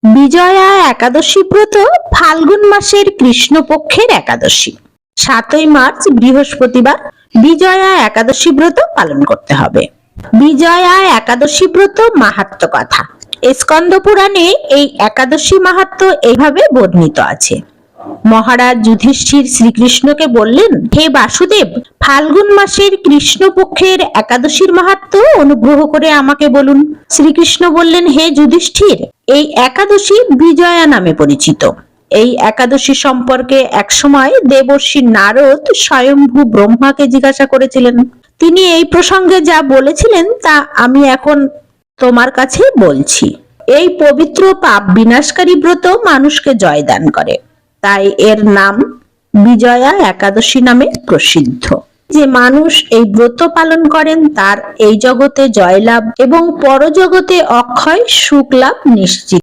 বিজয়া একাদশী ব্রত ফাল্গুন মাসের কৃষ্ণপক্ষের একাদশী। 7ই মার্চ বৃহস্পতিবার বিজয়া একাদশী ব্রত পালন করতে হবে। বিজয়া একাদশী ব্রত মাহাত্ম্য কথা। স্কন্দ পুরাণে এই একাদশী মাহাত্ম্য এইভাবে বর্ণিত আছে। মহারাজ যুধিষ্ঠির শ্রীকৃষ্ণকে বললেন, হে বাসুদেব, ফাল্গুন মাসের কৃষ্ণপক্ষের একাদশীর মাহাত্ম্য অনুগ্রহ করে আমাকে বলুন। শ্রীকৃষ্ণ বললেন, হে যুধিষ্ঠির, এই একাদশী বিজয়া নামে পরিচিত। এই একাদশী সম্পর্কে একসময় দেবর্ষি নারদ স্বয়ম্ভু ব্রহ্মাকে জিজ্ঞাসা করেছিলেন। তিনি এই প্রসঙ্গে যা বলেছিলেন তা আমি এখন তোমার কাছে বলছি। এই পবিত্র পাপ বিনাশকারী ব্রত মানুষকে জয়দান করে, তাই এর নাম বিজয়া একাদশী নামে প্রসিদ্ধ। যে মানুষ এই ব্রত পালন করেন তার এই জগতে জয়লাভ এবং পরজগতে অক্ষয় সুখ লাভ নিশ্চিত।